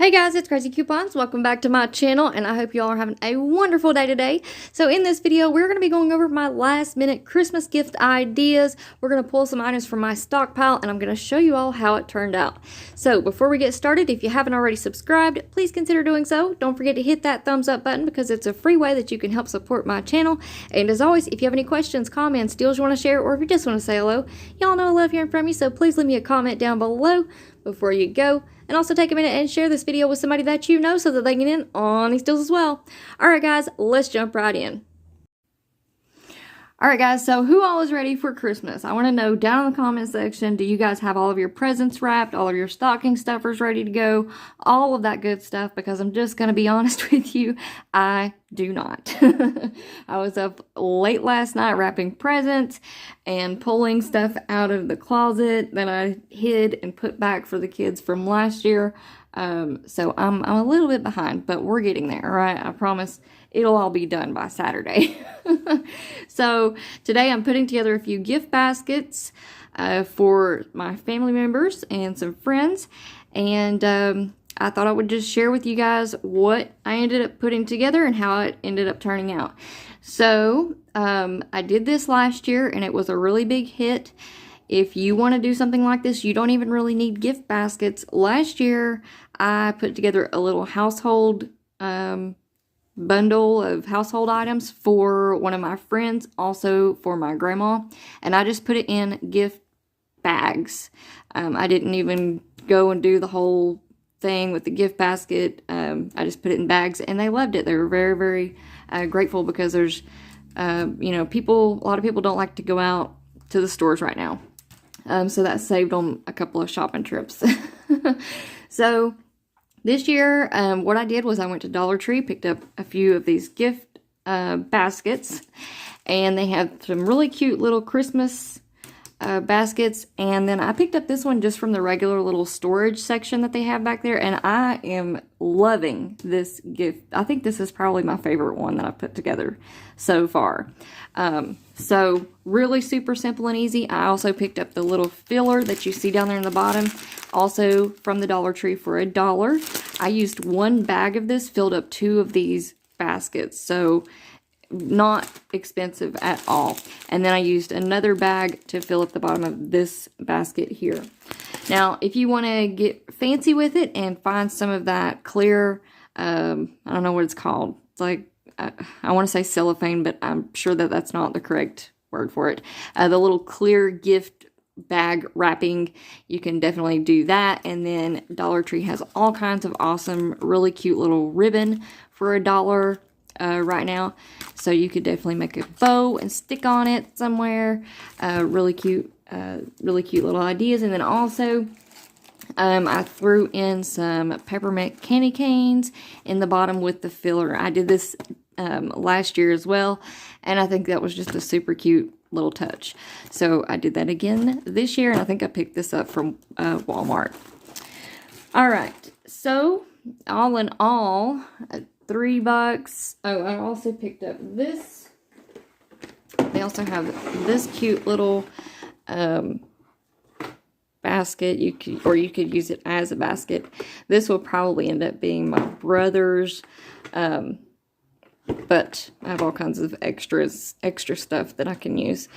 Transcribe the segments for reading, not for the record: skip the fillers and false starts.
Hey guys, it's Craz-E Coupons. Welcome back to my channel, and I hope you all are having a wonderful day today. So in this video, we're going to be going over my last minute Christmas gift ideas. We're going to pull some items from my stockpile, and I'm going to show you all how it turned out. So before we get started, if you haven't already subscribed, please consider doing so. Don't forget to hit that thumbs up button because it's a free way that you can help support my channel. And as always, if you have any questions, comments, deals you want to share, or if you just want to say hello, y'all know I love hearing from you, so please leave me a comment down below before you go. And also take a minute and share this video with somebody that you know so that they can get in on these deals as well. Alright guys, let's jump right in. Alright guys, so who all is ready for Christmas? I want to know down in the comment section, do you guys have all of your presents wrapped, all of your stocking stuffers ready to go, all of that good stuff? Because I'm just going to be honest with you, I do not. I was up late last night wrapping presents and pulling stuff out of the closet that I hid and put back for the kids from last year. So I'm a little bit behind, but we're getting there, right? I promise it'll all be done by Saturday. So today I'm putting together a few gift baskets for my family members and some friends. And I thought I would just share with you guys what I ended up putting together and how it ended up turning out. So I did this last year and it was a really big hit. If you want to do something like this, you don't even really need gift baskets. Last year, I put together a little household bundle of household items for one of my friends, also for my grandma, and I just put it in gift bags. I didn't even go and do the whole thing with the gift basket. I just put it in bags, and they loved it. They were very, very grateful because there's, a lot of people don't like to go out to the stores right now. So that saved them a couple of shopping trips. So this year, what I did was I went to Dollar Tree, picked up a few of these gift baskets, and they have some really cute little Christmas baskets. And then I picked up this one just from the regular little storage section that they have back there, and I am loving this gift. I think this is probably my favorite one that I've put together so far. So really super simple and easy. I also picked up the little filler that you see down there in the bottom, also from the Dollar Tree for $1. I used one bag of this, filled up 2 of these baskets, so not expensive at all. And then I used another bag to fill up the bottom of this basket here. Now, if you want to get fancy with it and find some of that clear, I don't know what it's called. It's like, I want to say cellophane, but I'm sure that that's not the correct word for it. The little clear gift bag wrapping, you can definitely do that. And then Dollar Tree has all kinds of awesome, really cute little ribbon for $1 right now. So you could definitely make a bow and stick on it somewhere. Really cute little ideas. And then also, I threw in some peppermint candy canes in the bottom with the filler. I did this last year as well, and I think that was just a super cute little touch. So I did that again this year, and I think I picked this up from Walmart. All right, so all in all, $3. Oh, I also picked up this. They also have this cute little basket. You could use it as a basket. This will probably end up being my brother's, but I have all kinds of extra stuff that I can use.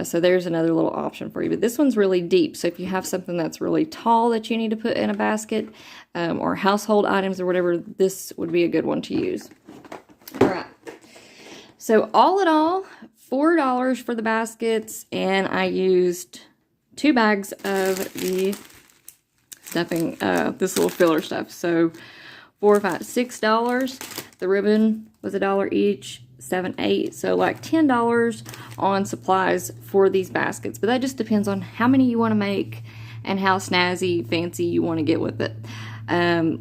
So there's another little option for you. But this one's really deep, so if you have something that's really tall that you need to put in a basket, or household items or whatever, this would be a good one to use. All right. So all in all, $4 for the baskets, and I used 2 bags of the stuffing, this little filler stuff. So $4, $5, $6. The ribbon was $1 each, 7, 8. So like $10 on supplies for these baskets. But that just depends on how many you want to make and how snazzy, fancy you want to get with it.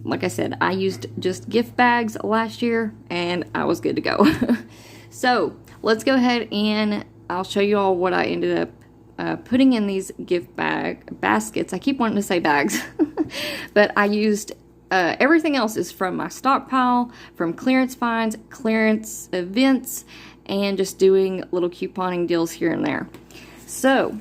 Like I said, I used just gift bags last year, and I was good to go. So let's go ahead and I'll show you all what I ended up putting in these gift baskets. I keep wanting to say bags, but I used everything else is from my stockpile, from clearance finds, clearance events, and just doing little couponing deals here and there. So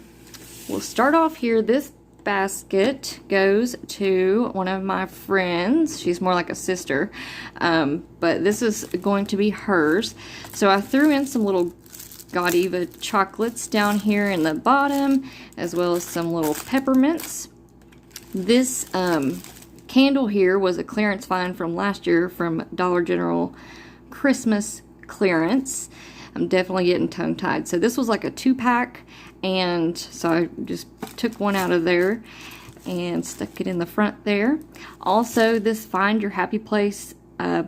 we'll start off here. This basket goes to one of my friends. She's more like a sister, but this is going to be hers. So I threw in some little Godiva chocolates down here in the bottom, as well as some little peppermints. This candle here was a clearance find from last year from Dollar General Christmas clearance. I'm definitely getting tongue-tied. So this was like a 2-pack, and so I just took one out of there and stuck it in the front there. Also, this Find Your Happy Place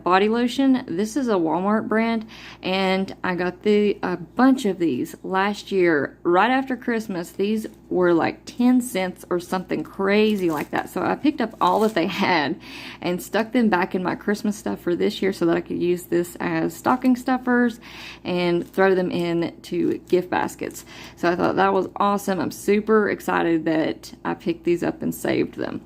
body lotion. This is a Walmart brand, and I got a bunch of these last year right after Christmas. These were like 10 cents or something crazy like that. So I picked up all that they had and stuck them back in my Christmas stuff for this year so that I could use this as stocking stuffers and throw them into gift baskets. So I thought that was awesome. I'm super excited that I picked these up and saved them.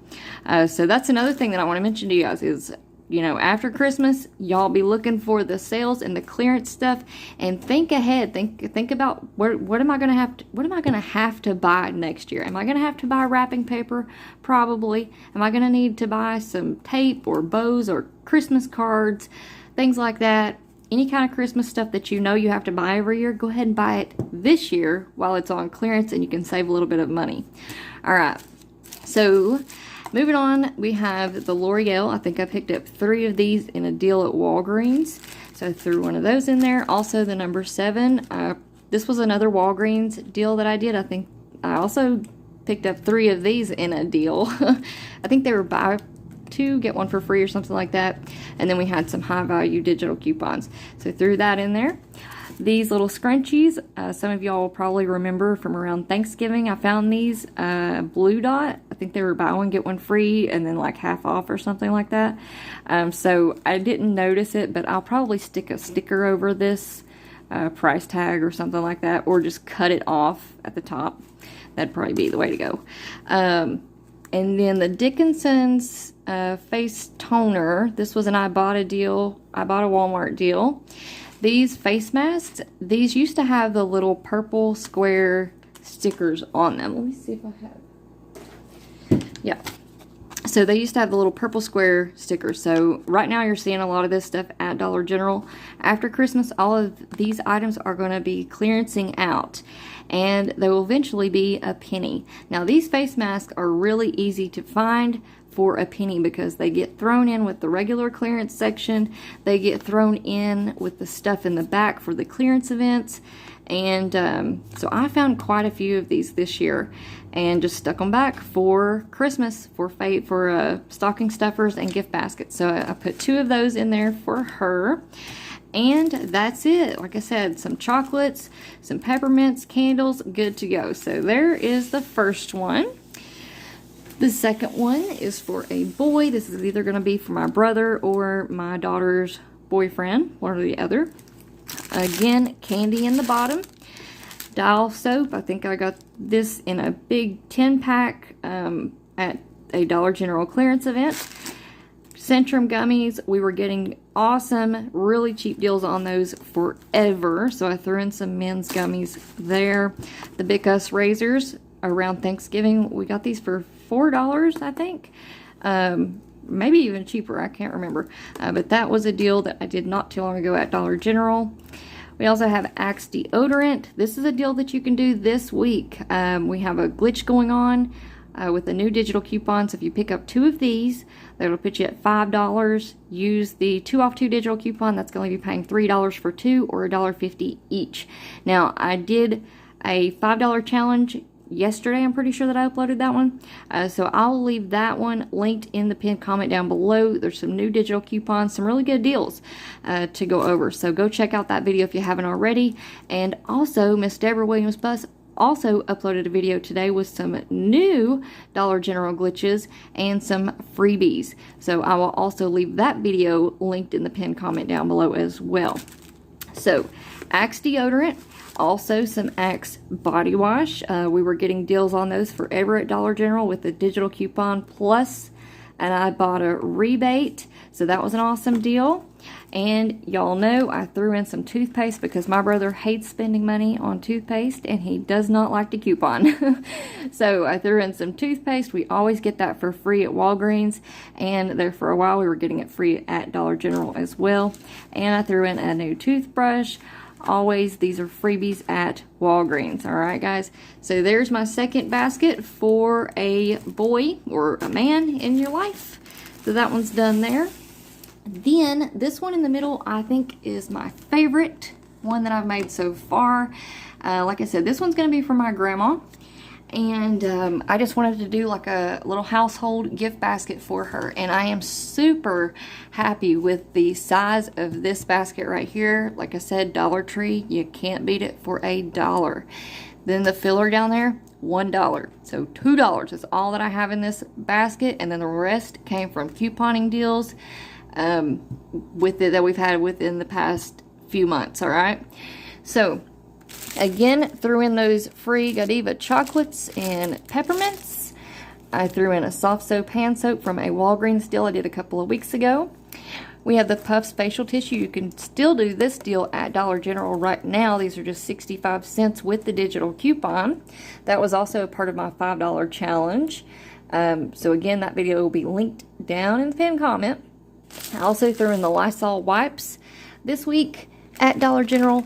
So that's another thing that I want to mention to you guys is, you know, after Christmas, y'all be looking for the sales and the clearance stuff, and think ahead. Think about what am I gonna have to buy next year? Am I gonna have to buy wrapping paper? Probably. Am I gonna need to buy some tape or bows or Christmas cards, things like that? Any kind of Christmas stuff that you know you have to buy every year, go ahead and buy it this year while it's on clearance, and you can save a little bit of money. All right. So moving on, we have the L'Oreal. I think I picked up 3 of these in a deal at Walgreens. So I threw one of those in there. Also the number 7. This was another Walgreens deal that I did. I think I also picked up 3 of these in a deal. I think they were buy 2, get 1 for free or something like that. And then we had some high value digital coupons. So I threw that in there. These little scrunchies, some of y'all will probably remember from around Thanksgiving. I found these Blue Dot. I think they were buy 1 get 1 free and then like half off or something like that. So I didn't notice it, but I'll probably stick a sticker over this price tag or something like that, or just cut it off at the top. That'd probably be the way to go. And then the Dickinson's face toner. This was an Ibotta deal. Ibotta Walmart deal. These face masks, these used to have the little purple square stickers on them. Let me see if I have. Yeah. So they used to have the little purple square stickers. So right now you're seeing a lot of this stuff at Dollar General. After Christmas, all of these items are going to be clearancing out, and they will eventually be a penny. Now these face masks are really easy to find for a penny because they get thrown in with the regular clearance section. They get thrown in with the stuff in the back for the clearance events. And so I found quite a few of these this year and just stuck them back for Christmas, for stocking stuffers and gift baskets. So I put 2 of those in there for her. And that's it. Like I said, some chocolates, some peppermints, candles, good to go. So there is the first one. The second one is for a boy. This is either going to be for my brother or my daughter's boyfriend, one or the other. Again, candy in the bottom. Dial soap. I think I got this in a big 10-pack at a Dollar General clearance event. Centrum gummies. We were getting awesome, really cheap deals on those forever. So I threw in some men's gummies there. The Bic Us razors. Around Thanksgiving, we got these for $4, I think. Maybe even cheaper, I can't remember. But that was a deal that I did not too long ago at Dollar General. We also have Axe deodorant. This is a deal that you can do this week. We have a glitch going on with a new digital coupon. So if you pick up 2 of these, that'll put you at $5. Use the 2 off 2 digital coupon. That's going to be paying $3 for 2 or $1.50 each. Now, I did a $5 challenge yesterday. I'm pretty sure that I uploaded that one. So I'll leave that one linked in the pinned comment down below. There's some new digital coupons, some really good deals to go over. So go check out that video if you haven't already. And also, Miss Debra Williams Bus also uploaded a video today with some new Dollar General glitches and some freebies. So I will also leave that video linked in the pinned comment down below as well. So Axe deodorant. Also some Axe body wash. We were getting deals on those forever at Dollar General with the digital coupon plus and I bought a Rebate, so that was an awesome deal. And y'all know I threw in some toothpaste because my brother hates spending money on toothpaste and he does not like to coupon. So I threw in some toothpaste. We always get that for free at Walgreens, and there for a while we were getting it free at Dollar General as well. And I threw in a new toothbrush. Always, these are freebies at Walgreens. All right, guys. So there's my second basket for a boy or a man in your life. So that one's done there. Then this one in the middle, I think, is my favorite one that I've made so far. Like I said, this one's going to be for my grandma. And I just wanted to do like a little household gift basket for her. And I am super happy with the size of this basket right here. Like I said, Dollar Tree, you can't beat it for $1. Then the filler down there, $1. So $2 is all that I have in this basket. And then the rest came from couponing deals with it that we've had within the past few months. All right. So again, threw in those free Godiva chocolates and peppermints. I threw in a soft soap hand soap from a Walgreens deal I did a couple of weeks ago. We have the Puffs facial tissue. You can still do this deal at Dollar General right now. These are just 65 cents with the digital coupon. That was also a part of my $5 challenge. So again, that video will be linked down in the pinned comment. I also threw in the Lysol wipes this week at Dollar General.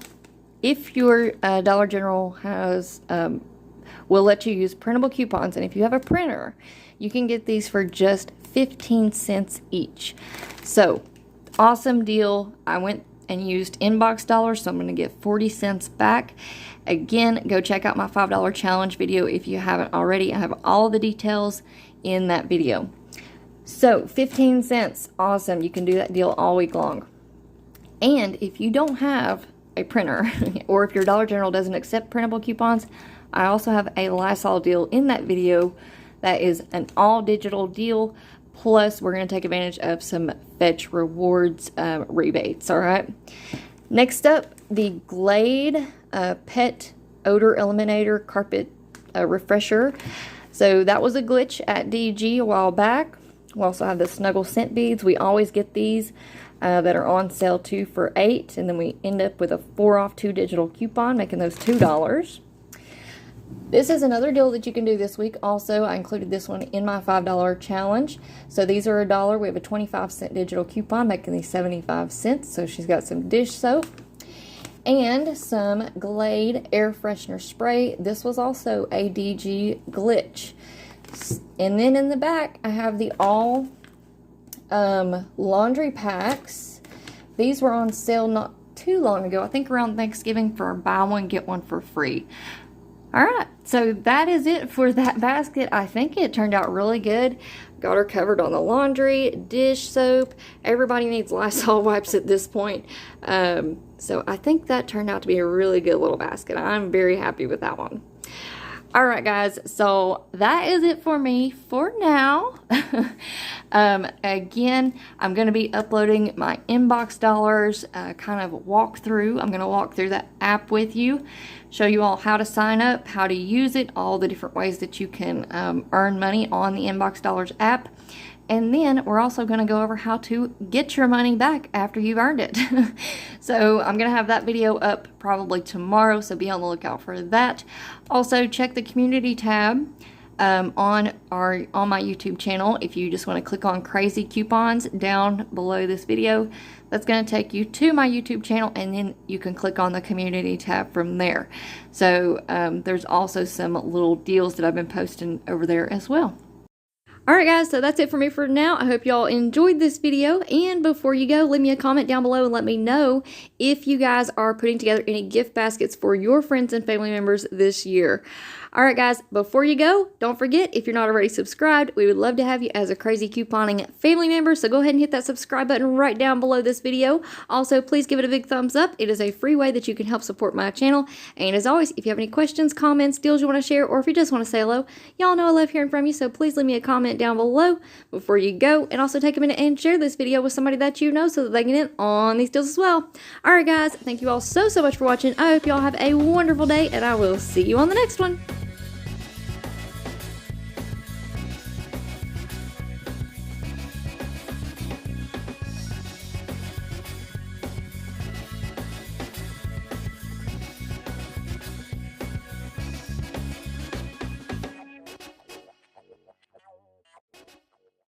If your Dollar General has will let you use printable coupons, and if you have a printer, you can get these for just 15 cents each. So awesome deal. I went and used inbox dollars, so I'm going to get 40 cents back. Again, go check out my $5 challenge video if you haven't already. I have all the details in that video. So 15 cents, awesome. You can do that deal all week long. And if you don't have a printer, or if your Dollar General doesn't accept printable coupons, I also have a Lysol deal in that video that is an all digital deal. Plus, we're going to take advantage of some Fetch Rewards rebates. All right. Next up, the Glade Pet Odor Eliminator Carpet Refresher. So that was a glitch at DG a while back. We also have the Snuggle Scent Beads. We always get these that are on sale 2 for $8, and then we end up with a 4 off 2 digital coupon, making those $2. This is another deal that you can do this week. Also, I included this one in my $5 challenge. So these are $1. We have a 25-cent digital coupon, making these 75 cents. So she's got some dish soap and some Glade air freshener spray. This was also a DG glitch. And then in the back, I have the all laundry packs. These were on sale not too long ago. I think around Thanksgiving for buy one, get one for free. All right, so that is it for that basket. I think it turned out really good. Got her covered on the laundry, dish soap. Everybody needs Lysol wipes at this point. So I think that turned out to be a really good little basket. I'm very happy with that one. All right, guys, so that is it for me for now. Again, I'm going to be uploading my inbox dollars kind of walkthrough. I'm going to walk through that app with you, show you all how to sign up, how to use it, all the different ways that you can earn money on the inbox dollars app. And then we're also going to go over how to get your money back after you've earned it. So I'm going to have that video up probably tomorrow, so be on the lookout for that. Also, check the community tab on my YouTube channel. If you just want to click on Craz-E coupons down below this video, that's going to take you to my YouTube channel, and then you can click on the community tab from there. So there's also some little deals that I've been posting over there as well. Alright guys, so that's it for me for now. I hope y'all enjoyed this video, and before you go, leave me a comment down below and let me know if you guys are putting together any gift baskets for your friends and family members this year. Alright guys, before you go, don't forget, if you're not already subscribed, we would love to have you as a Craz-E couponing family member, so go ahead and hit that subscribe button right down below this video. Also, please give it a big thumbs up. It is a free way that you can help support my channel, and as always, if you have any questions, comments, deals you want to share, or if you just want to say hello, y'all know I love hearing from you, so please leave me a comment down below before you go, and also take a minute and share this video with somebody that you know so that they can get in on these deals as well. Alright guys, thank you all so much for watching. I hope y'all have a wonderful day, and I will see you on the next one.